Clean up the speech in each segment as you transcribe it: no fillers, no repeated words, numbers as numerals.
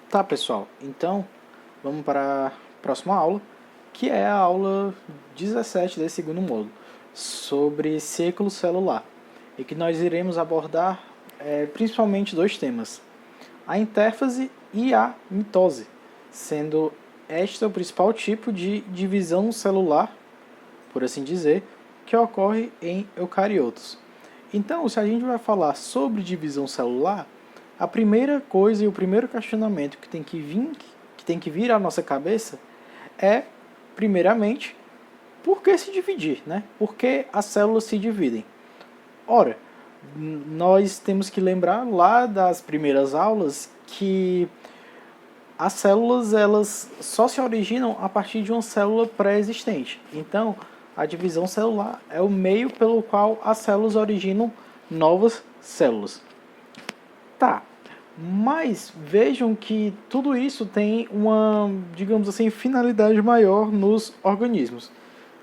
Tá, pessoal, então vamos para a próxima aula, que é a aula 17 desse segundo módulo, sobre ciclo celular, e que nós iremos abordar principalmente dois temas: a intérfase e a mitose, sendo este o principal tipo de divisão celular, por assim dizer, que ocorre em eucariotos. Então, se a gente vai falar sobre divisão celular, a primeira coisa e o primeiro questionamento que tem que vir à nossa cabeça é, primeiramente, por que se dividir, né? Por que as células se dividem? Ora, nós temos que lembrar lá das primeiras aulas que as células elas só se originam a partir de uma célula pré-existente. Então, a divisão celular é o meio pelo qual as células originam novas células. Tá, mas vejam que tudo isso tem uma, digamos assim, finalidade maior nos organismos.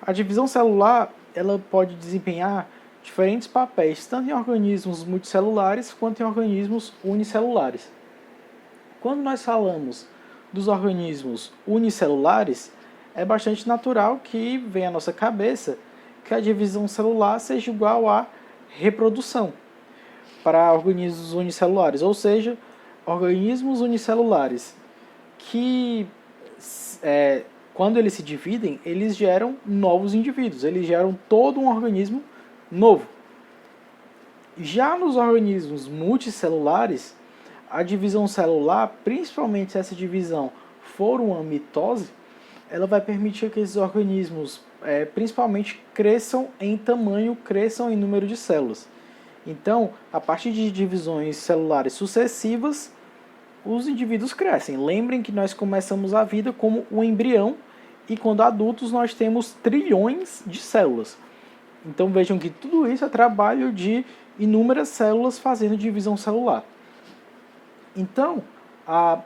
A divisão celular ela pode desempenhar diferentes papéis, tanto em organismos multicelulares quanto em organismos unicelulares. Quando nós falamos dos organismos unicelulares, é bastante natural que venha à nossa cabeça que a divisão celular seja igual à reprodução para organismos unicelulares, ou seja, organismos unicelulares que, quando eles se dividem, eles geram novos indivíduos, eles geram todo um organismo novo. Já nos organismos multicelulares, a divisão celular, principalmente se essa divisão for uma mitose, ela vai permitir que esses organismos, principalmente, cresçam em tamanho, cresçam em número de células. Então, a partir de divisões celulares sucessivas, os indivíduos crescem. Lembrem que nós começamos a vida como um embrião e quando adultos nós temos trilhões de células. Então vejam que tudo isso é trabalho de inúmeras células fazendo divisão celular. Então,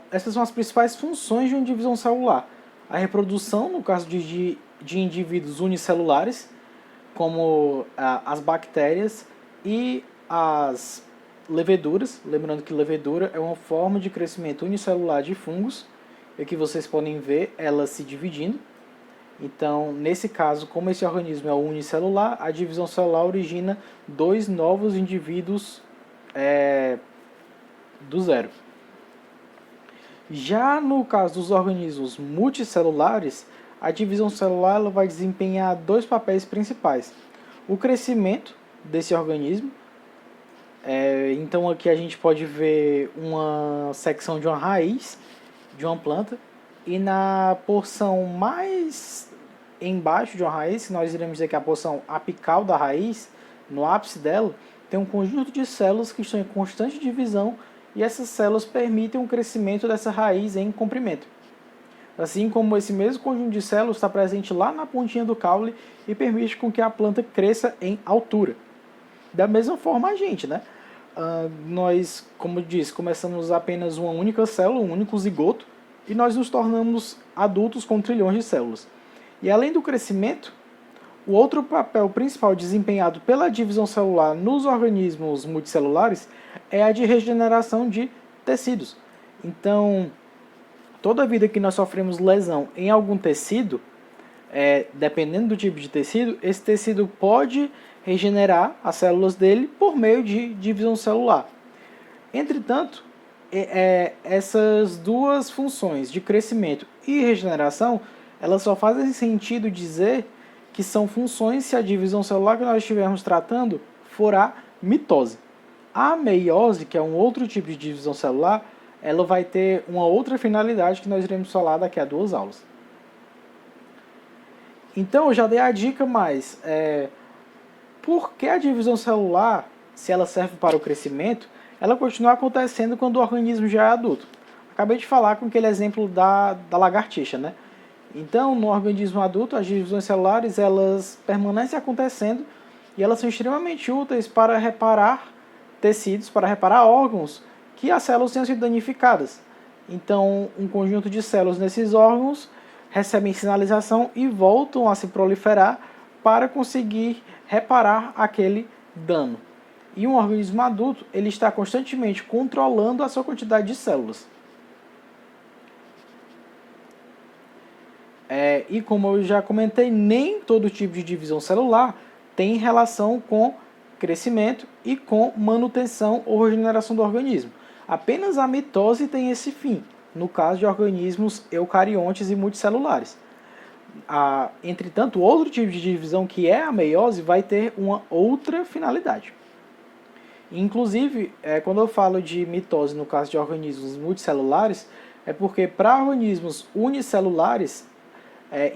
essas são as principais funções de uma divisão celular. A reprodução, no caso de indivíduos unicelulares, como as bactérias e as leveduras. Lembrando que levedura é uma forma de crescimento unicelular de fungos, e que vocês podem ver elas se dividindo. Então, nesse caso, como esse organismo é unicelular, a divisão celular origina dois novos indivíduos do zero. Já no caso dos organismos multicelulares, a divisão celular ela vai desempenhar dois papéis principais: o crescimento desse organismo. Então aqui a gente pode ver uma secção de uma raiz de uma planta, e na porção mais embaixo de uma raiz, que nós iremos dizer que é a porção apical da raiz, no ápice dela, tem um conjunto de células que estão em constante divisão, e essas células permitem o crescimento dessa raiz em comprimento. Assim como esse mesmo conjunto de células está presente lá na pontinha do caule e permite com que a planta cresça em altura. Da mesma forma a gente, né? Nós, como eu disse, começamos apenas uma única célula, um único zigoto, e nós nos tornamos adultos com trilhões de células. E além do crescimento, o outro papel principal desempenhado pela divisão celular nos organismos multicelulares é a de regeneração de tecidos. Então, toda vida que nós sofremos lesão em algum tecido, dependendo do tipo de tecido, esse tecido pode regenerar as células dele por meio de divisão celular. Entretanto, essas duas funções de crescimento e regeneração, elas só fazem sentido dizer que são funções se a divisão celular que nós estivermos tratando for a mitose. A meiose, que é um outro tipo de divisão celular, ela vai ter uma outra finalidade que nós iremos falar daqui a 2 aulas. Então, eu já dei a dica, mas por que a divisão celular, se ela serve para o crescimento, ela continua acontecendo quando o organismo já é adulto? Acabei de falar com aquele exemplo da lagartixa, né? Então, no organismo adulto, as divisões celulares elas permanecem acontecendo e elas são extremamente úteis para reparar tecidos, para reparar órgãos que as células tenham sido danificadas. Então, um conjunto de células nesses órgãos recebem sinalização e voltam a se proliferar para conseguir reparar aquele dano. E um organismo adulto ele está constantemente controlando a sua quantidade de células. E como eu já comentei, nem todo tipo de divisão celular tem relação com crescimento e com manutenção ou regeneração do organismo. Apenas a mitose tem esse fim, no caso de organismos eucariontes e multicelulares. Entretanto, outro tipo de divisão, que é a meiose, vai ter uma outra finalidade. Inclusive, quando eu falo de mitose no caso de organismos multicelulares, é porque para organismos unicelulares,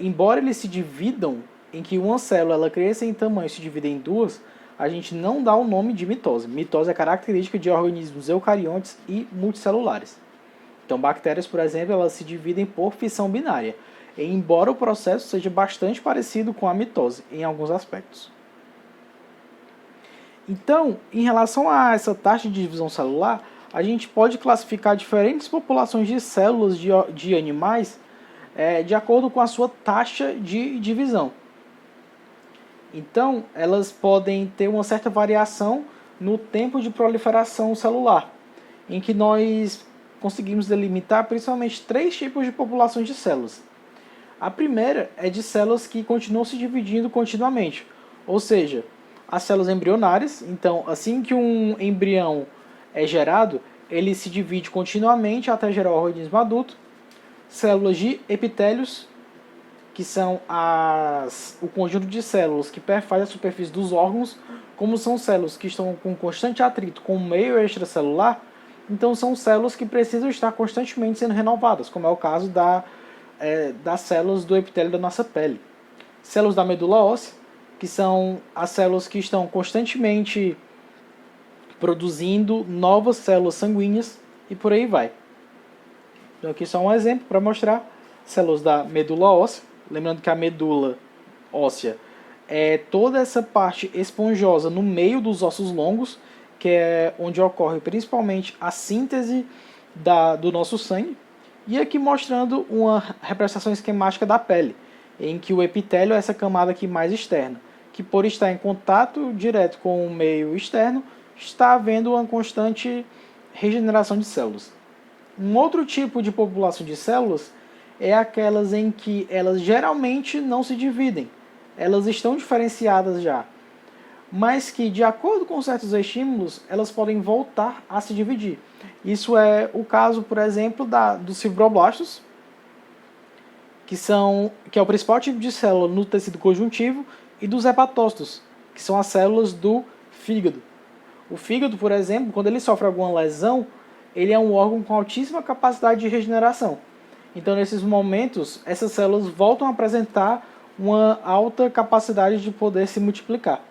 embora eles se dividam, em que uma célula ela cresça em tamanho e se divide em duas, a gente não dá o nome de mitose. Mitose é característica de organismos eucariontes e multicelulares. Então, bactérias, por exemplo, elas se dividem por fissão binária, embora o processo seja bastante parecido com a mitose em alguns aspectos. Então, em relação a essa taxa de divisão celular, a gente pode classificar diferentes populações de células de animais de acordo com a sua taxa de divisão. Então, elas podem ter uma certa variação no tempo de proliferação celular, em que nós conseguimos delimitar principalmente 3 tipos de populações de células. A primeira é de células que continuam se dividindo continuamente, ou seja, as células embrionárias. Então, assim que um embrião é gerado, ele se divide continuamente até gerar o organismo adulto. Células de epitélios, que são o conjunto de células que perfaz a superfície dos órgãos, como são células que estão com constante atrito com o meio extracelular, então são células que precisam estar constantemente sendo renovadas, como é o caso das células do epitélio da nossa pele. Células da medula óssea, que são as células que estão constantemente produzindo novas células sanguíneas e por aí vai. Então aqui só um exemplo para mostrar células da medula óssea. Lembrando que a medula óssea é toda essa parte esponjosa no meio dos ossos longos, que é onde ocorre principalmente a síntese do nosso sangue. E aqui mostrando uma representação esquemática da pele, em que o epitélio é essa camada aqui mais externa, que por estar em contato direto com o meio externo, está havendo uma constante regeneração de células. Um outro tipo de população de células é aquelas em que elas geralmente não se dividem. Elas estão diferenciadas já, mas que, de acordo com certos estímulos, elas podem voltar a se dividir. Isso é o caso, por exemplo, dos fibroblastos, que é o principal tipo de célula no tecido conjuntivo, e dos hepatócitos, que são as células do fígado. O fígado, por exemplo, quando ele sofre alguma lesão, ele é um órgão com altíssima capacidade de regeneração. Então, nesses momentos, essas células voltam a apresentar uma alta capacidade de poder se multiplicar.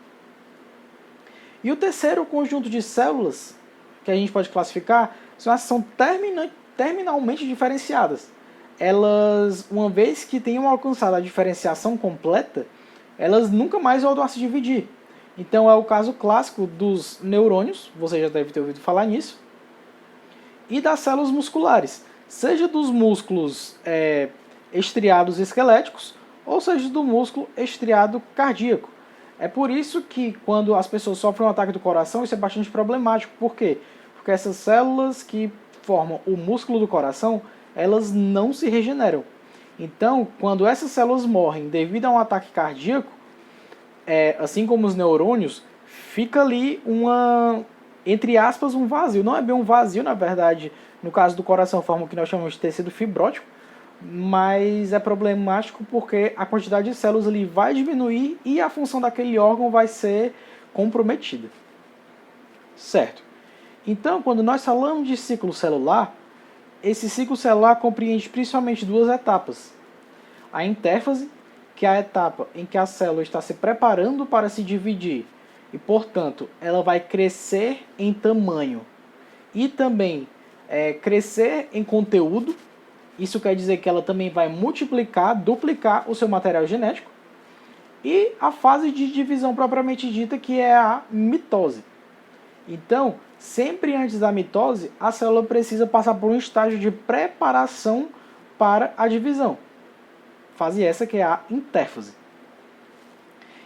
E o terceiro conjunto de células que a gente pode classificar são as que são terminalmente diferenciadas. Elas, uma vez que tenham alcançado a diferenciação completa, elas nunca mais voltam a se dividir. Então, é o caso clássico dos neurônios, você já deve ter ouvido falar nisso, e das células musculares, seja dos músculos estriados esqueléticos, ou seja do músculo estriado cardíaco. É por isso que quando as pessoas sofrem um ataque do coração, isso é bastante problemático. Por quê? Porque essas células que formam o músculo do coração, elas não se regeneram. Então, quando essas células morrem devido a um ataque cardíaco, assim como os neurônios, fica ali entre aspas, um vazio. Não é bem um vazio, na verdade, no caso do coração, forma o que nós chamamos de tecido fibrótico, mas é problemático porque a quantidade de células ali vai diminuir e a função daquele órgão vai ser comprometida. Certo? Então, quando nós falamos de ciclo celular, esse ciclo celular compreende principalmente 2 etapas. A intérfase, que é a etapa em que a célula está se preparando para se dividir e, portanto, ela vai crescer em tamanho e também crescer em conteúdo. Isso quer dizer que ela também vai multiplicar, duplicar o seu material genético. E a fase de divisão propriamente dita, que é a mitose. Então, sempre antes da mitose, a célula precisa passar por um estágio de preparação para a divisão. Fase essa que é a intérfase.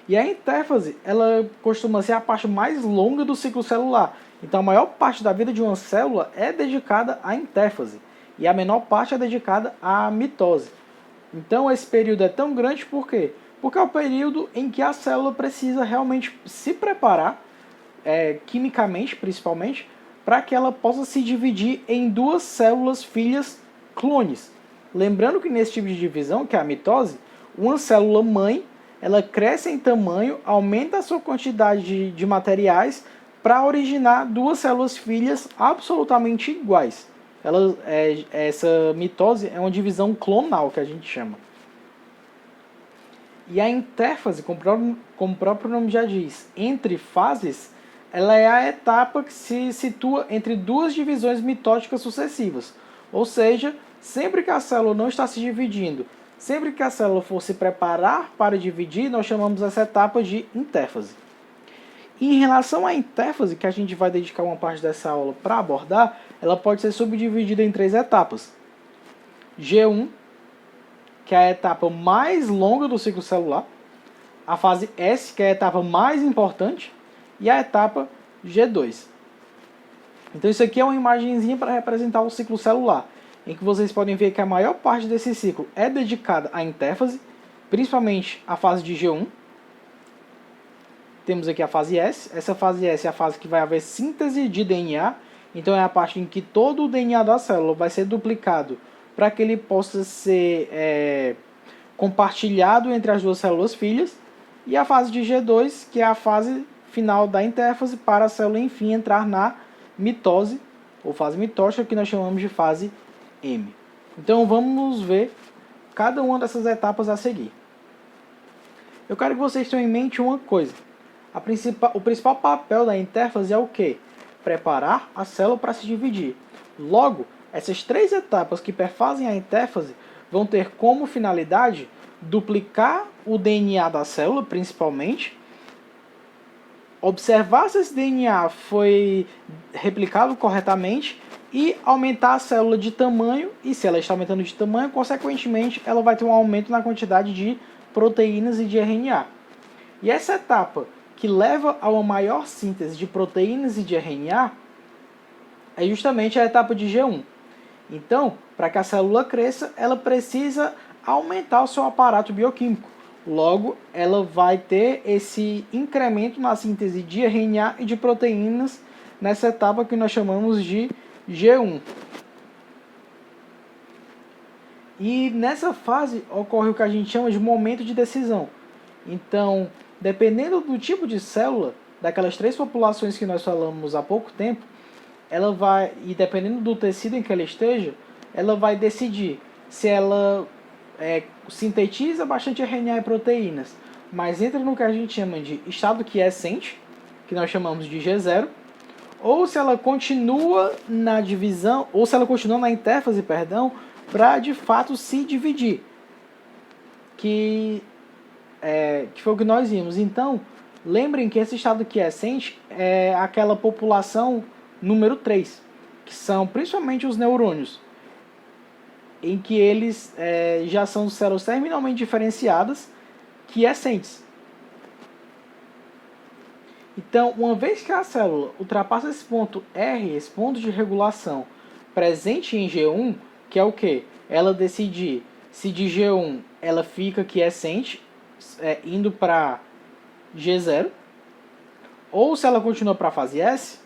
E a intérfase, ela costuma ser a parte mais longa do ciclo celular. Então, a maior parte da vida de uma célula é dedicada à intérfase. E a menor parte é dedicada à mitose. Então esse período é tão grande por quê? Porque é o período em que a célula precisa realmente se preparar, quimicamente principalmente, para que ela possa se dividir em duas células filhas clones. Lembrando que nesse tipo de divisão, que é a mitose, uma célula mãe, ela cresce em tamanho, aumenta a sua quantidade de materiais para originar duas células filhas absolutamente iguais. Essa mitose é uma divisão clonal, que a gente chama. E a intérfase, como o próprio nome já diz, entre fases, ela é a etapa que se situa entre duas divisões mitóticas sucessivas. Ou seja, sempre que a célula não está se dividindo, sempre que a célula for se preparar para dividir, nós chamamos essa etapa de intérfase. E em relação à intérfase, que a gente vai dedicar uma parte dessa aula para abordar, ela pode ser subdividida em 3 etapas. G1, que é a etapa mais longa do ciclo celular, a fase S, que é a etapa mais importante, e a etapa G2. Então isso aqui é uma imagenzinha para representar o ciclo celular, em que vocês podem ver que a maior parte desse ciclo é dedicada à intérfase, principalmente a fase de G1. Temos aqui a fase S. Essa fase S é a fase que vai haver síntese de DNA, então é a parte em que todo o DNA da célula vai ser duplicado para que ele possa ser compartilhado entre as duas células filhas, e a fase de G2, que é a fase final da intérfase, para a célula enfim entrar na mitose, ou fase mitótica, que nós chamamos de fase M. Então vamos ver cada uma dessas etapas a seguir. Eu quero que vocês tenham em mente uma coisa. O principal papel da intérfase é o quê? Preparar a célula para se dividir. Logo, essas 3 etapas que perfazem a intérfase vão ter como finalidade duplicar o DNA da célula, principalmente, observar se esse DNA foi replicado corretamente e aumentar a célula de tamanho, e se ela está aumentando de tamanho, consequentemente, ela vai ter um aumento na quantidade de proteínas e de RNA. E essa etapa que leva a uma maior síntese de proteínas e de RNA é justamente a etapa de G1. Então, para que a célula cresça, ela precisa aumentar o seu aparato bioquímico. Logo, ela vai ter esse incremento na síntese de RNA e de proteínas nessa etapa que nós chamamos de G1. E nessa fase ocorre o que a gente chama de momento de decisão. Então, dependendo do tipo de célula, daquelas 3 populações que nós falamos há pouco tempo, ela vai, e dependendo do tecido em que ela esteja, ela vai decidir se ela sintetiza bastante RNA e proteínas, mas entra no que a gente chama de estado quiescente, que nós chamamos de G0, ou se ela continua na divisão, ou se ela continua na intérfase, para de fato se dividir, que foi o que nós vimos. Então, lembrem que esse estado quiescente é aquela população número 3, que são principalmente os neurônios, em que eles já são células terminalmente diferenciadas, quiescentes. Então, uma vez que a célula ultrapassa esse ponto R, esse ponto de regulação presente em G1, que é o que? Ela decidir se de G1 ela fica quiescente, indo para G0, ou se ela continua para a fase S,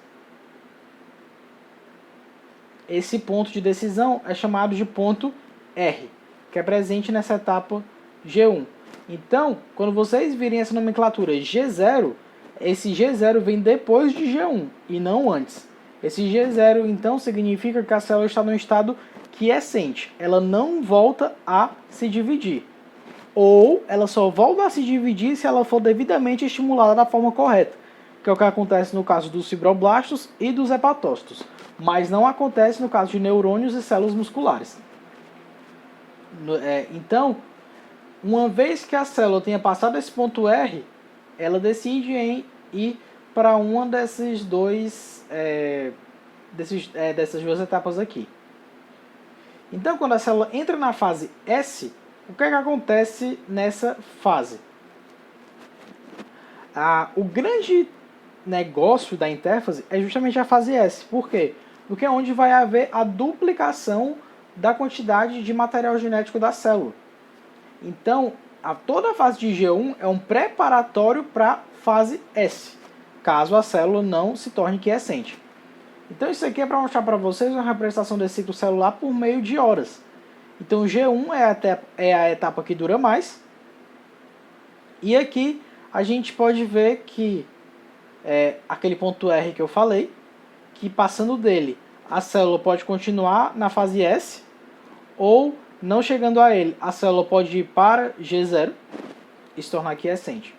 esse ponto de decisão é chamado de ponto R, que é presente nessa etapa G1. Então, quando vocês virem essa nomenclatura G0, esse G0 vem depois de G1 e não antes. Esse G0, então, significa que a célula está no estado quiescente. Ela não volta a se dividir. Ou ela só volta a se dividir se ela for devidamente estimulada da forma correta, que é o que acontece no caso dos fibroblastos e dos hepatócitos, mas não acontece no caso de neurônios e células musculares. Então, uma vez que a célula tenha passado esse ponto R, ela decide em ir para uma dessas duas etapas aqui. Então, quando a célula entra na fase S, o que acontece nessa fase? O grande negócio da intérfase é justamente a fase S. Por quê? Porque é onde vai haver a duplicação da quantidade de material genético da célula. Então, toda a fase de G1 é um preparatório para a fase S, caso a célula não se torne quiescente. Então, isso aqui é para mostrar para vocês uma representação desse ciclo celular por meio de horas. Então, G1 é a etapa que dura mais. E aqui a gente pode ver que aquele ponto R que eu falei, que passando dele, a célula pode continuar na fase S, ou não chegando a ele, a célula pode ir para G0 e se tornar quiescente.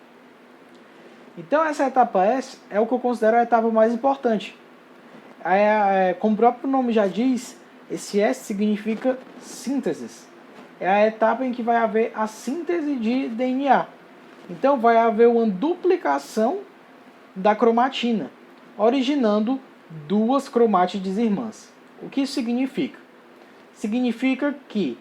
Então essa etapa S é o que eu considero a etapa mais importante. Como o próprio nome já diz, esse S significa síntese. É a etapa em que vai haver a síntese de DNA. Então vai haver uma duplicação da cromatina, originando duas cromátides irmãs. O que isso significa? Significa que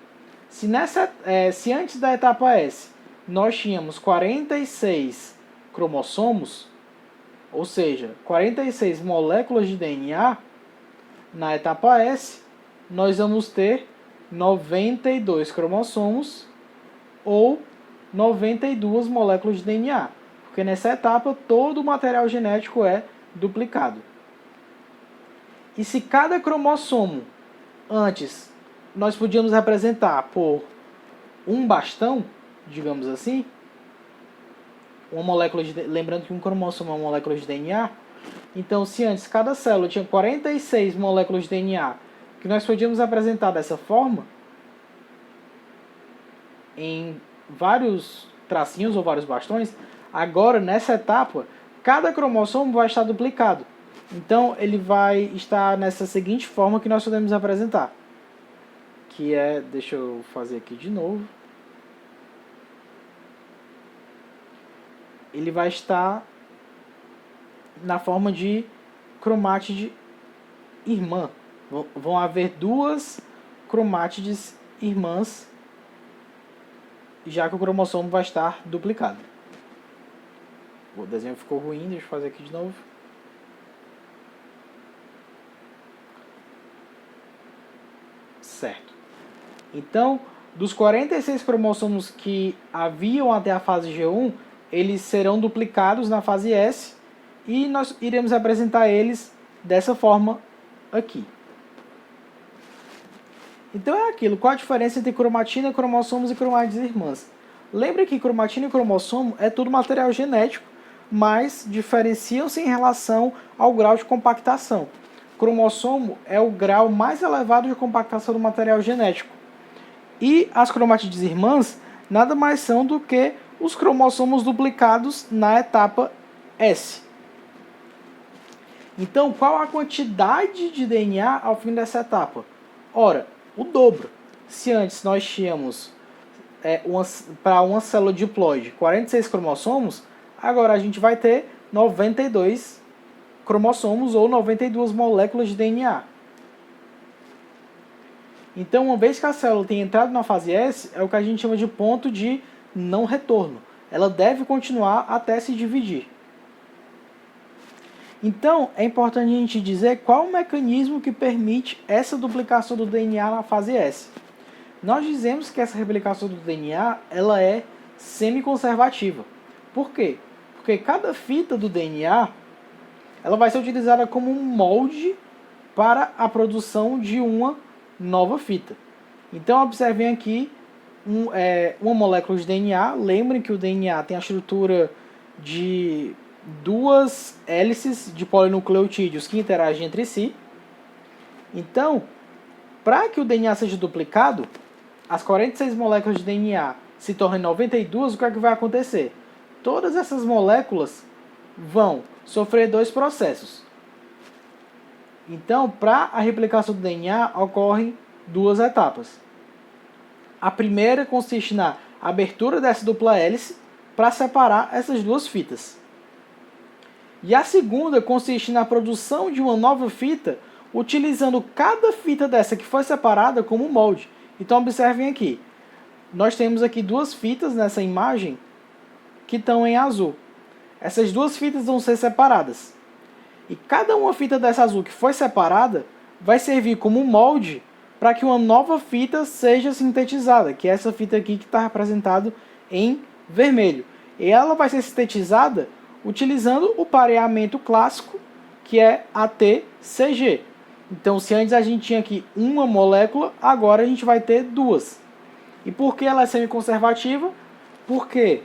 se antes da etapa S nós tínhamos 46 cromossomos, ou seja, 46 moléculas de DNA, na etapa S nós vamos ter 92 cromossomos ou 92 moléculas de DNA, porque nessa etapa todo o material genético é duplicado. E se cada cromossomo antes nós podíamos representar por um bastão, digamos assim, uma molécula lembrando que um cromossomo é uma molécula de DNA, então se antes cada célula tinha 46 moléculas de DNA, que nós podíamos apresentar dessa forma, em vários tracinhos ou vários bastões, agora nessa etapa, cada cromossomo vai estar duplicado. Então ele vai estar nessa seguinte forma que nós podemos apresentar. Que é, deixa eu fazer aqui de novo. Ele vai estar na forma de cromátide irmã. Vão haver duas cromátides irmãs, já que o cromossomo vai estar duplicado. O desenho ficou ruim, deixa eu fazer aqui de novo. Certo. Então, dos 46 cromossomos que haviam até a fase G1, eles serão duplicados na fase S e nós iremos apresentar eles dessa forma aqui. Então é aquilo, qual a diferença entre cromatina, cromossomos e cromátides irmãs? Lembre que cromatina e cromossomo é tudo material genético, mas diferenciam-se em relação ao grau de compactação. Cromossomo é o grau mais elevado de compactação do material genético. E as cromátides irmãs nada mais são do que os cromossomos duplicados na etapa S. Então, qual a quantidade de DNA ao fim dessa etapa? Ora, o dobro. Se antes nós tínhamos para uma célula diploide 46 cromossomos, agora a gente vai ter 92 cromossomos ou 92 moléculas de DNA. Então, uma vez que a célula tem entrado na fase S, é o que a gente chama de ponto de não retorno. Ela deve continuar até se dividir. Então, é importante a gente dizer qual o mecanismo que permite essa duplicação do DNA na fase S. Nós dizemos que essa replicação do DNA ela é semi-conservativa. Por quê? Porque cada fita do DNA ela vai ser utilizada como um molde para a produção de uma nova fita. Então, observem aqui uma molécula de DNA. Lembrem que o DNA tem a estrutura de duas hélices de polinucleotídeos que interagem entre si. Então, para que o DNA seja duplicado, as 46 moléculas de DNA se tornem 92, o que é que vai acontecer? Todas essas moléculas vão sofrer dois processos. Então, para a replicação do DNA, ocorrem duas etapas. A primeira consiste na abertura dessa dupla hélice para separar essas duas fitas. E a segunda consiste na produção de uma nova fita, utilizando cada fita dessa que foi separada como molde. Então, observem aqui. Nós temos aqui duas fitas nessa imagem que estão em azul. Essas duas fitas vão ser separadas. E cada uma fita dessa azul que foi separada vai servir como molde para que uma nova fita seja sintetizada, que é essa fita aqui que está representada em vermelho. E ela vai ser sintetizada utilizando o pareamento clássico, que é ATCG. Então, se antes a gente tinha aqui uma molécula, agora a gente vai ter duas. E por que ela é semiconservativa? Porque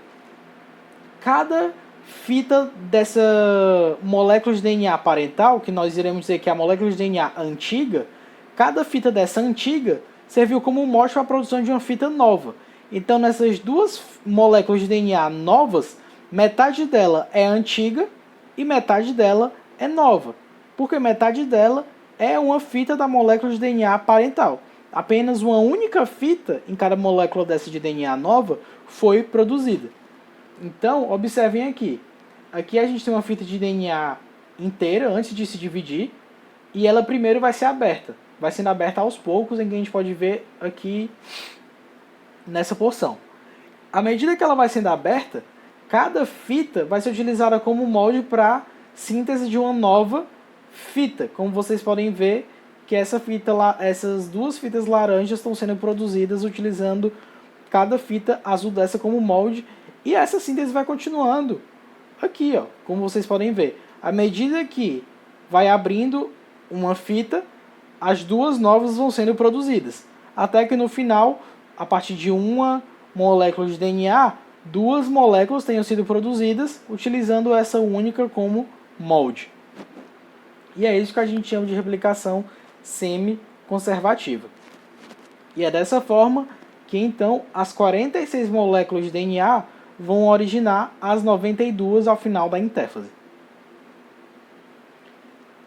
cada fita dessa molécula de DNA parental, que nós iremos dizer que é a molécula de DNA antiga, cada fita dessa antiga serviu como molde para a produção de uma fita nova. Então, nessas duas moléculas de DNA novas, metade dela é antiga e metade dela é nova. Porque metade dela é uma fita da molécula de DNA parental. Apenas uma única fita em cada molécula dessa de DNA nova foi produzida. Então, observem aqui. Aqui a gente tem uma fita de DNA inteira antes de se dividir. E ela primeiro vai ser aberta. Vai sendo aberta aos poucos, em que a gente pode ver aqui nessa porção. À medida que ela vai sendo aberta, cada fita vai ser utilizada como molde para síntese de uma nova fita. Como vocês podem ver, que essas duas fitas laranjas estão sendo produzidas utilizando cada fita azul dessa como molde. E essa síntese vai continuando aqui, ó, como vocês podem ver. À medida que vai abrindo uma fita, as duas novas vão sendo produzidas. Até que no final, a partir de uma molécula de DNA, duas moléculas tenham sido produzidas utilizando essa única como molde. E é isso que a gente chama de replicação semi-conservativa. E é dessa forma que então as 46 moléculas de DNA vão originar as 92 ao final da intérfase.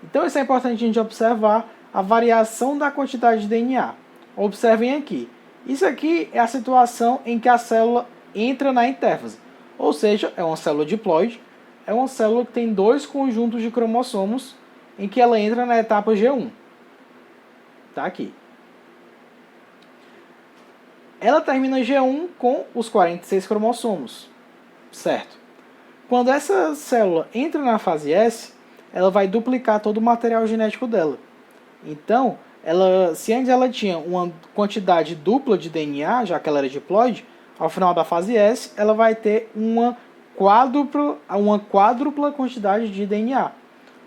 Então isso é importante a gente observar a variação da quantidade de DNA. Observem aqui. Isso aqui é a situação em que a célula entra na intérfase. Ou seja, é uma célula diploide, é uma célula que tem dois conjuntos de cromossomos em que ela entra na etapa G1. Está aqui. Ela termina G1 com os 46 cromossomos, certo? Quando essa célula entra na fase S, ela vai duplicar todo o material genético dela. Então, se antes ela tinha uma quantidade dupla de DNA, já que ela era diploide, ao final da fase S, ela vai ter uma quádrupla quantidade de DNA.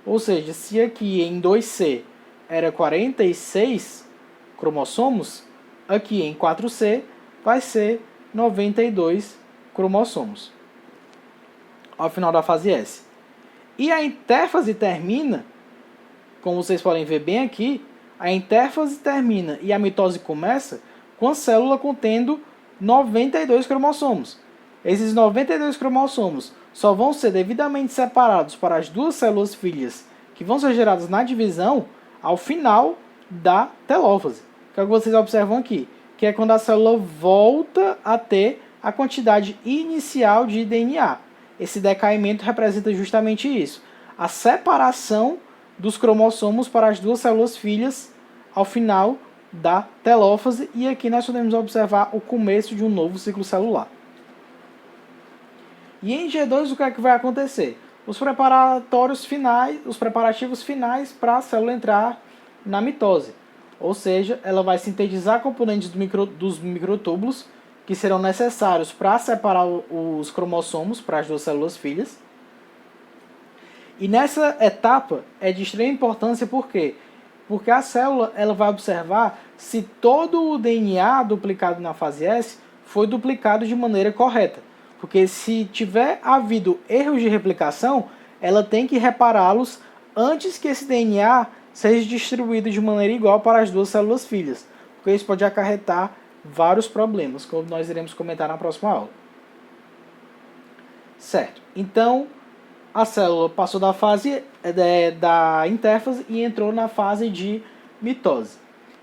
Ou seja, se aqui em 2C era 46 cromossomos, aqui em 4C vai ser 92 cromossomos ao final da fase S. E a intérfase termina, como vocês podem ver bem aqui, a intérfase termina e a mitose começa com a célula contendo 92 cromossomos. Esses 92 cromossomos só vão ser devidamente separados para as duas células filhas que vão ser geradas na divisão ao final da telófase. Que é o que vocês observam aqui, que é quando a célula volta a ter a quantidade inicial de DNA. Esse decaimento representa justamente isso, a separação dos cromossomos para as duas células filhas ao final da telófase, e aqui nós podemos observar o começo de um novo ciclo celular. E em G2 o que é que vai acontecer? Os preparativos finais para a célula entrar na mitose. Ou seja, ela vai sintetizar componentes dos microtúbulos que serão necessários para separar os cromossomos para as duas células filhas. E nessa etapa é de extrema importância, por quê? Porque a célula ela vai observar se todo o DNA duplicado na fase S foi duplicado de maneira correta. Porque se tiver havido erros de replicação, ela tem que repará-los antes que esse DNA seja distribuído de maneira igual para as duas células filhas. Porque isso pode acarretar vários problemas, como nós iremos comentar na próxima aula. Certo. Então, a célula passou da fase da intérfase e entrou na fase de mitose.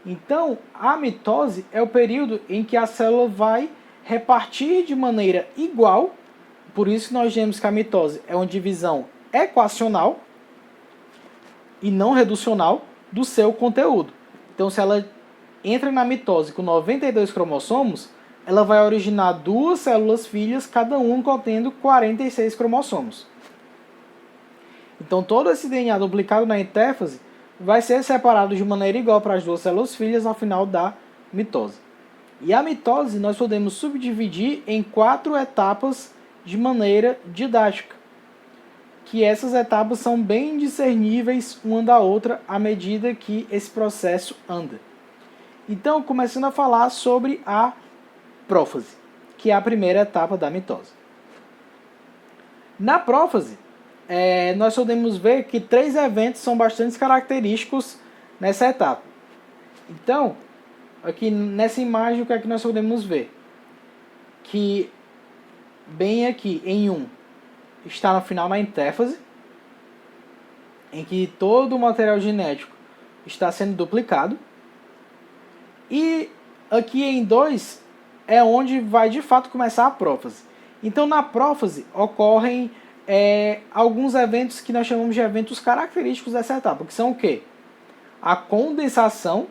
Então, a mitose é o período em que a célula vai repartir de maneira igual, por isso que nós dizemos que a mitose é uma divisão equacional e não reducional do seu conteúdo. Então, se ela entra na mitose com 92 cromossomos, ela vai originar duas células filhas, cada uma contendo 46 cromossomos. Então, todo esse DNA duplicado na intérfase vai ser separado de maneira igual para as duas células filhas ao final da mitose. E a mitose nós podemos subdividir em 4 etapas de maneira didática, que essas etapas são bem discerníveis uma da outra à medida que esse processo anda. Então, começando a falar sobre a prófase, que é a primeira etapa da mitose. Na prófase, nós podemos ver que 3 eventos são bastante característicos nessa etapa. Então, aqui nessa imagem, o que é que nós podemos ver? Que bem aqui em 1 está no final na intéfase, em que todo o material genético está sendo duplicado. E aqui em 2 é onde vai de fato começar a prófase. Então na prófase ocorrem alguns eventos que nós chamamos de eventos característicos dessa etapa, que são o quê? A condensação,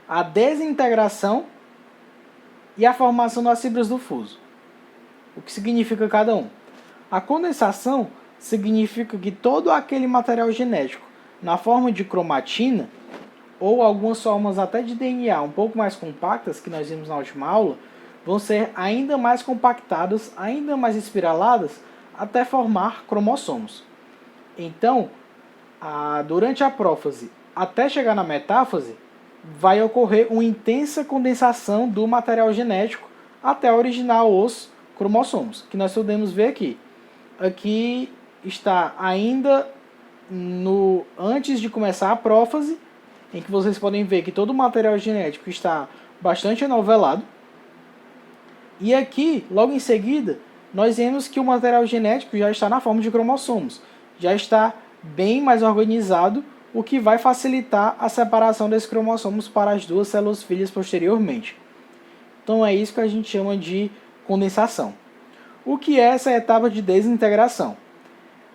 a desintegração e a formação das fibras do fuso. O que significa cada um? A condensação significa que todo aquele material genético na forma de cromatina, ou algumas formas até de DNA um pouco mais compactas, que nós vimos na última aula, vão ser ainda mais compactadas, ainda mais espiraladas, até formar cromossomos. Então, durante a prófase, até chegar na metáfase, vai ocorrer uma intensa condensação do material genético até originar os cromossomos, que nós podemos ver aqui. Aqui está ainda antes de começar a prófase, em que vocês podem ver que todo o material genético está bastante enovelado. E aqui, logo em seguida, nós vemos que o material genético já está na forma de cromossomos, já está bem mais organizado, o que vai facilitar a separação desses cromossomos para as duas células filhas posteriormente. Então é isso que a gente chama de condensação. O que é essa etapa de desintegração?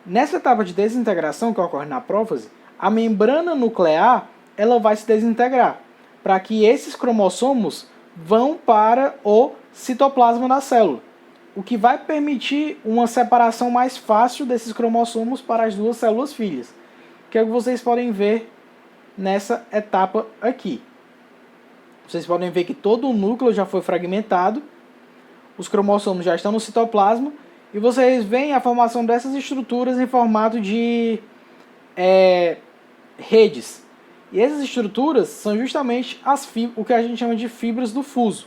Nessa etapa de desintegração que ocorre na prófase, a membrana nuclear ela vai se desintegrar, para que esses cromossomos vão para o citoplasma da célula, o que vai permitir uma separação mais fácil desses cromossomos para as duas células filhas, que é o que vocês podem ver nessa etapa aqui. Vocês podem ver que todo o núcleo já foi fragmentado, os cromossomos já estão no citoplasma, e vocês veem a formação dessas estruturas em formato de redes. E essas estruturas são justamente o que a gente chama de fibras do fuso,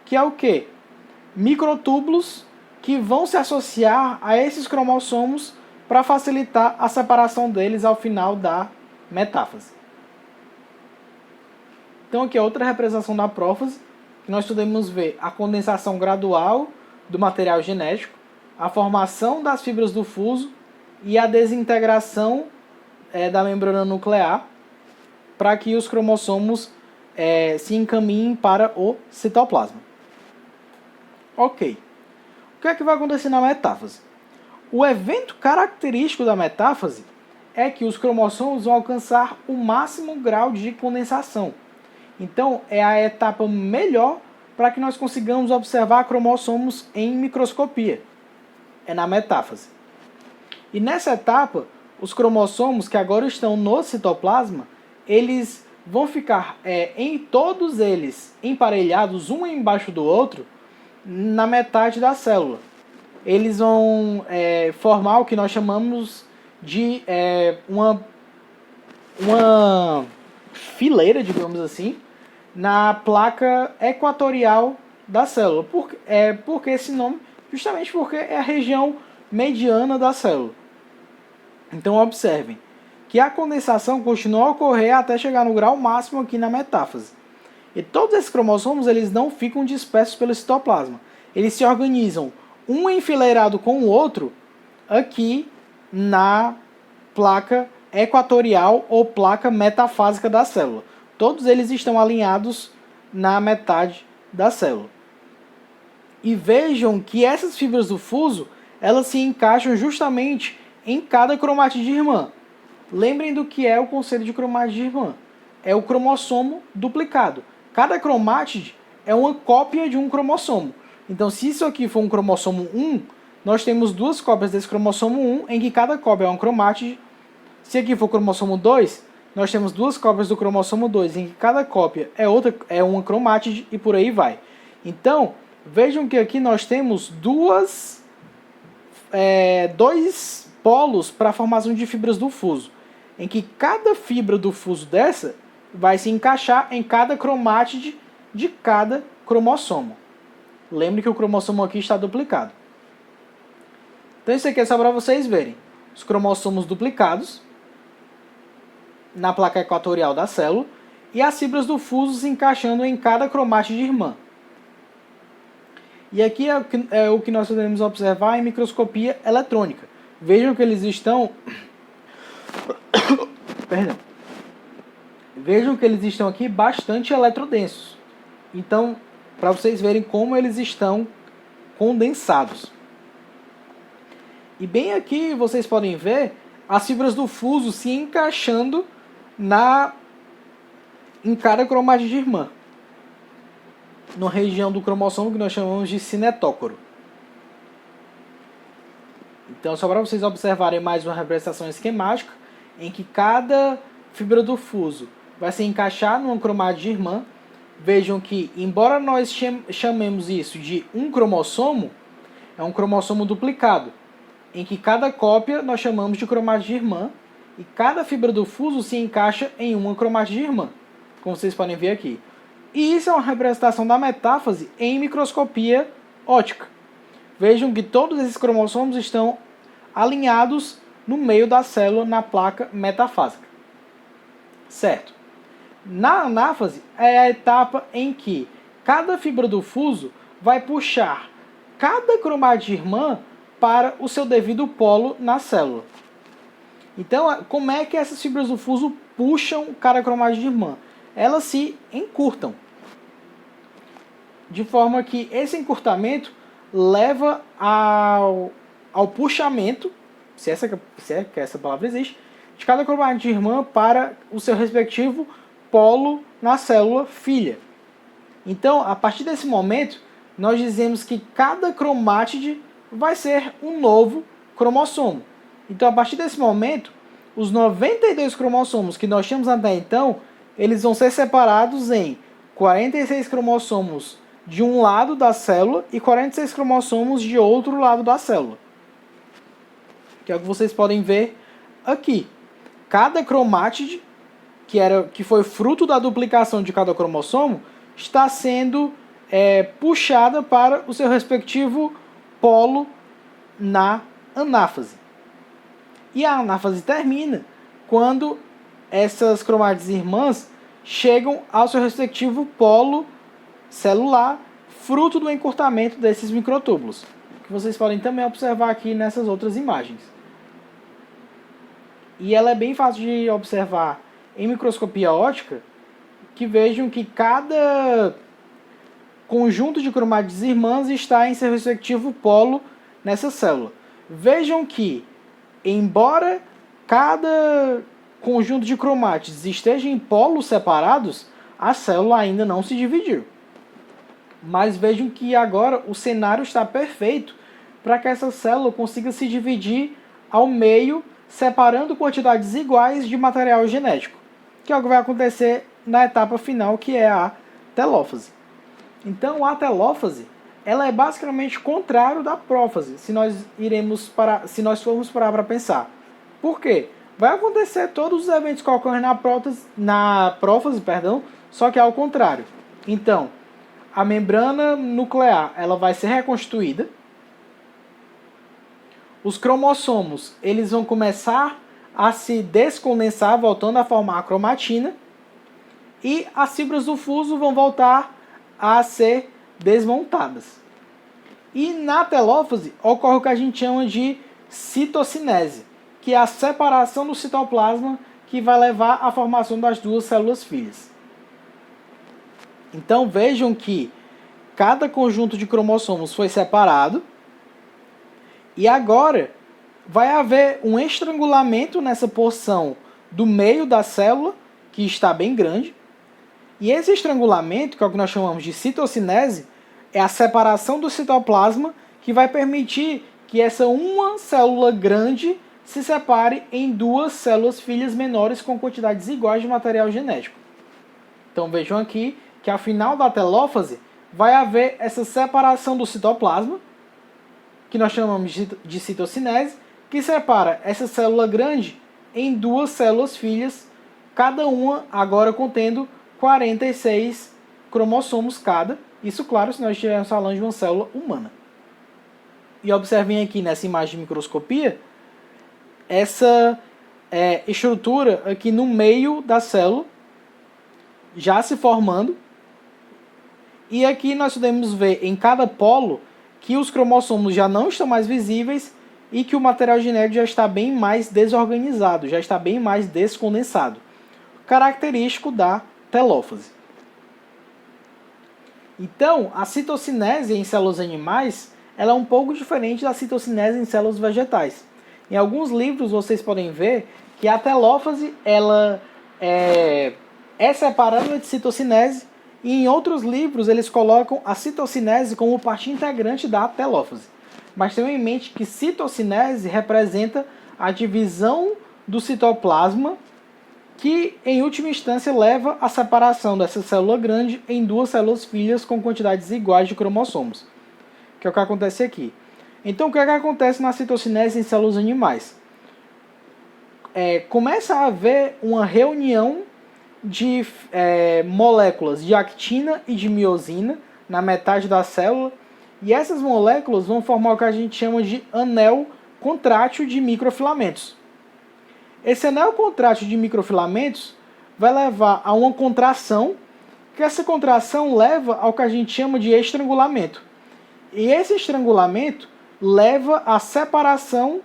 que é o quê? Microtúbulos que vão se associar a esses cromossomos para facilitar a separação deles ao final da metáfase. Então aqui é outra representação da prófase, que nós podemos ver a condensação gradual do material genético, a formação das fibras do fuso e a desintegração da membrana nuclear, para que os cromossomos se encaminhem para o citoplasma. Ok. O que é que vai acontecer na metáfase? O evento característico da metáfase é que os cromossomos vão alcançar o máximo grau de condensação. Então, é a etapa melhor para que nós consigamos observar cromossomos em microscopia. É na metáfase. E nessa etapa, os cromossomos que agora estão no citoplasma, eles vão ficar todos eles emparelhados, um embaixo do outro, na metade da célula. Eles vão formar o que nós chamamos de uma fileira, digamos assim, na placa equatorial da célula. Por que esse nome? Justamente porque é a região mediana da célula. Então observem que a condensação continua a ocorrer até chegar no grau máximo aqui na metáfase. E todos esses cromossomos eles não ficam dispersos pelo citoplasma. Eles se organizam um enfileirado com o outro aqui na placa equatorial ou placa metafásica da célula. Todos eles estão alinhados na metade da célula. E vejam que essas fibras do fuso, elas se encaixam justamente em cada cromatide irmã. Lembrem do que é o conceito de cromatide irmã. É o cromossomo duplicado. Cada cromátide é uma cópia de um cromossomo. Então, se isso aqui for um cromossomo 1, nós temos duas cópias desse cromossomo 1, em que cada cópia é uma cromátide. Se aqui for cromossomo 2, nós temos duas cópias do cromossomo 2, em que cada cópia é uma cromátide e por aí vai. Então, vejam que aqui nós temos dois polos para a formação de fibras do fuso, em que cada fibra do fuso dessa vai se encaixar em cada cromátide de cada cromossomo. Lembre que o cromossomo aqui está duplicado. Então isso aqui é só para vocês verem. Os cromossomos duplicados na placa equatorial da célula e as fibras do fuso se encaixando em cada cromátide irmã. E aqui é o que nós podemos observar em microscopia eletrônica. Vejam que eles estão... Perdão. Vejam que eles estão aqui bastante eletrodensos. Então, para vocês verem como eles estão condensados. E bem aqui vocês podem ver as fibras do fuso se encaixando em cada cromátide irmã, na região do cromossomo que nós chamamos de cinetócoro. Então, só para vocês observarem mais uma representação esquemática, em que cada fibra do fuso vai se encaixar numa cromátide irmã. Vejam que, embora nós chamemos isso de um cromossomo, é um cromossomo duplicado, em que cada cópia nós chamamos de cromátide irmã, e cada fibra do fuso se encaixa em uma cromátide irmã, como vocês podem ver aqui. E isso é uma representação da metáfase em microscopia óptica. Vejam que todos esses cromossomos estão alinhados no meio da célula na placa metafásica. Certo? Na anáfase é a etapa em que cada fibra do fuso vai puxar cada cromátide irmã para o seu devido polo na célula. Então, como é que essas fibras do fuso puxam cada cromátide irmã? Elas se encurtam, de forma que esse encurtamento leva ao puxamento, se essa palavra existe, de cada cromátide irmã para o seu respectivo polo na célula filha. Então, a partir desse momento, nós dizemos que cada cromátide vai ser um novo cromossomo. Então, a partir desse momento, os 92 cromossomos que nós tínhamos até então, eles vão ser separados em 46 cromossomos de um lado da célula e 46 cromossomos de outro lado da célula. Que é o que vocês podem ver aqui. Cada cromátide, que foi fruto da duplicação de cada cromossomo, está sendo puxada para o seu respectivo polo na anáfase. E a anáfase termina quando essas cromátides irmãs chegam ao seu respectivo polo celular, fruto do encurtamento desses microtúbulos, que vocês podem também observar aqui nessas outras imagens. E ela é bem fácil de observar em microscopia óptica, que vejam que cada conjunto de cromátides irmãs está em seu respectivo polo nessa célula. Vejam que, embora cada conjunto de cromátides esteja em polos separados, a célula ainda não se dividiu. Mas vejam que agora o cenário está perfeito para que essa célula consiga se dividir ao meio, separando quantidades iguais de material genético, que é o que vai acontecer na etapa final, que é a telófase. Então, a telófase, ela é basicamente contrário da prófase, se nós formos parar para pensar. Por quê? Vai acontecer todos os eventos que ocorrem na prófase, só que ao contrário. Então, a membrana nuclear, ela vai ser reconstituída. Os cromossomos, eles vão começar a se descondensar, voltando a formar a cromatina. E as fibras do fuso vão voltar a ser desmontadas. E na telófase ocorre o que a gente chama de citocinese, que é a separação do citoplasma que vai levar à formação das duas células filhas. Então vejam que cada conjunto de cromossomos foi separado e agora vai haver um estrangulamento nessa porção do meio da célula, que está bem grande. E esse estrangulamento, que é o que nós chamamos de citocinese, é a separação do citoplasma que vai permitir que essa uma célula grande se separe em duas células filhas menores com quantidades iguais de material genético. Então vejam aqui que ao final da telófase vai haver essa separação do citoplasma, que nós chamamos de citocinese, que separa essa célula grande em duas células filhas, cada uma agora contendo 46 cromossomos cada. Isso, claro, se nós estivermos falando de uma célula humana. E observem aqui nessa imagem de microscopia, essa estrutura aqui no meio da célula, já se formando. E aqui nós podemos ver em cada polo que os cromossomos já não estão mais visíveis e que o material genético já está bem mais desorganizado, já está bem mais descondensado. Característico da telófase. Então, a citocinese em células animais ela é um pouco diferente da citocinese em células vegetais. Em alguns livros vocês podem ver que a telófase ela é separada de citocinese, e em outros livros eles colocam a citocinese como parte integrante da telófase. Mas tenham em mente que citocinese representa a divisão do citoplasma, que em última instância leva à separação dessa célula grande em duas células filhas com quantidades iguais de cromossomos, que é o que acontece aqui. Então, o que é que acontece na citocinese em células animais? Começa a haver uma reunião de moléculas de actina e de miosina na metade da célula, e essas moléculas vão formar o que a gente chama de anel contrátil de microfilamentos. Esse anel contrátil de microfilamentos vai levar a uma contração, que essa contração leva ao que a gente chama de estrangulamento. E esse estrangulamento leva à separação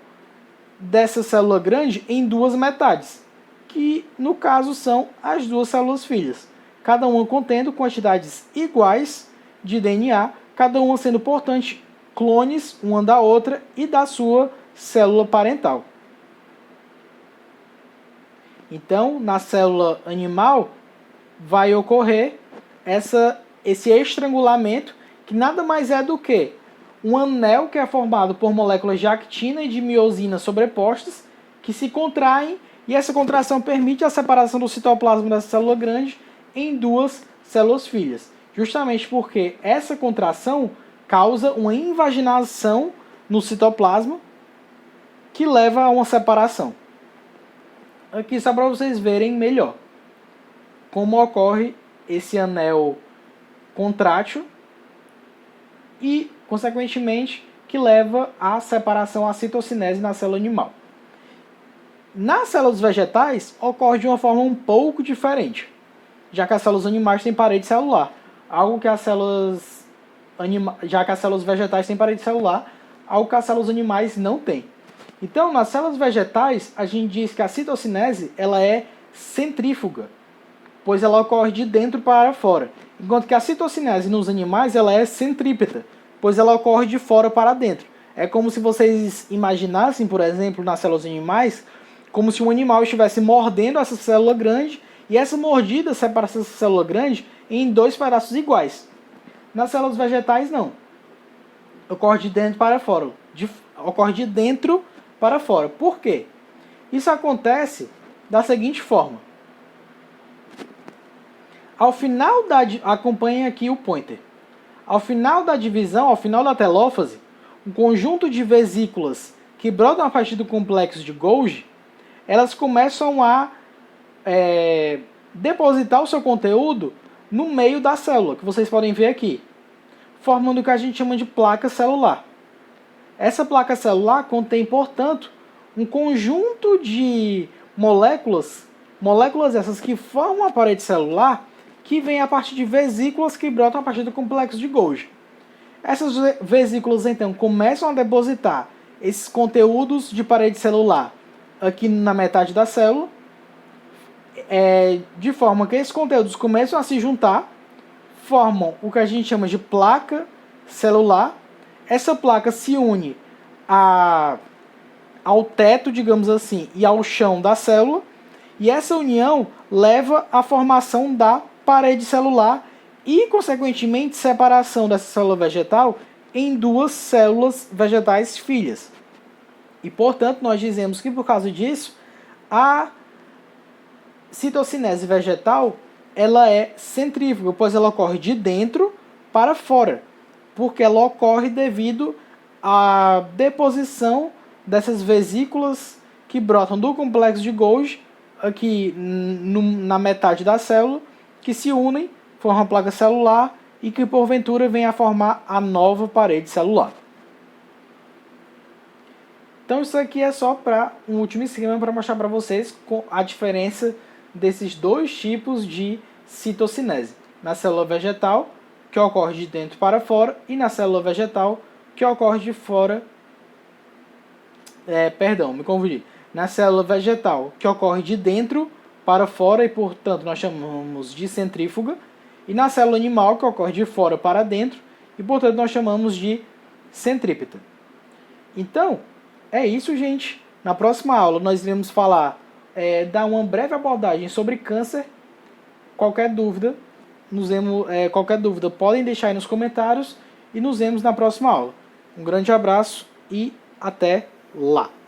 dessa célula grande em duas metades, que no caso são as duas células filhas, cada uma contendo quantidades iguais de DNA, cada uma sendo, portanto, clones uma da outra e da sua célula parental. Então, na célula animal, vai ocorrer esse estrangulamento, que nada mais é do que um anel que é formado por moléculas de actina e de miosina sobrepostas, que se contraem, e essa contração permite a separação do citoplasma dessa célula grande em duas células filhas. Justamente porque essa contração causa uma invaginação no citoplasma, que leva a uma separação. Aqui só para vocês verem melhor como ocorre esse anel contrátil e, consequentemente, que leva à separação, à citocinese na célula animal. Nas células vegetais, ocorre de uma forma um pouco diferente, já que as células animais têm parede celular, algo que já que as células vegetais têm parede celular, algo que as células animais não têm. Então, nas células vegetais, a gente diz que a citocinese ela é centrífuga, pois ela ocorre de dentro para fora, enquanto que a citocinese nos animais ela é centrípeta, pois ela ocorre de fora para dentro. É como se vocês imaginassem, por exemplo, nas células animais, como se um animal estivesse mordendo essa célula grande, e essa mordida separa essa célula grande em dois pedaços iguais. Nas células vegetais, não. Ocorre de dentro para fora. Ocorre de dentro para fora. Por quê? Isso acontece da seguinte forma. Ao final acompanhem aqui o pointer. Ao final da divisão, ao final da telófase, um conjunto de vesículas que brotam a partir do complexo de Golgi, elas começam a depositar o seu conteúdo no meio da célula, que vocês podem ver aqui, formando o que a gente chama de placa celular. Essa placa celular contém, portanto, um conjunto de moléculas essas que formam a parede celular, que vem a partir de vesículas que brotam a partir do complexo de Golgi. Essas vesículas, então, começam a depositar esses conteúdos de parede celular aqui na metade da célula, de forma que esses conteúdos começam a se juntar, formam o que a gente chama de placa celular. Essa placa se une ao teto, digamos assim, e ao chão da célula, e essa união leva à formação da parede celular e, consequentemente, separação dessa célula vegetal em duas células vegetais filhas. E, portanto, nós dizemos que, por causa disso, a citocinese vegetal ela é centrífuga, pois ela ocorre de dentro para fora, porque ela ocorre devido à deposição dessas vesículas que brotam do complexo de Golgi, aqui na metade da célula, que se unem, formam uma placa celular e que, porventura, vem a formar a nova parede celular. Então isso aqui é só para um último esquema para mostrar para vocês a diferença desses dois tipos de citocinese. Na célula vegetal, que ocorre de dentro para fora, e na célula vegetal, que ocorre de fora... me confundi. Na célula vegetal, que ocorre de dentro para fora, e portanto nós chamamos de centrífuga. E na célula animal, que ocorre de fora para dentro, e portanto nós chamamos de centrípeta. Então, é isso, gente. Na próxima aula nós iremos falar, dar uma breve abordagem sobre câncer. Qualquer dúvida, podem deixar aí nos comentários e nos vemos na próxima aula. Um grande abraço e até lá!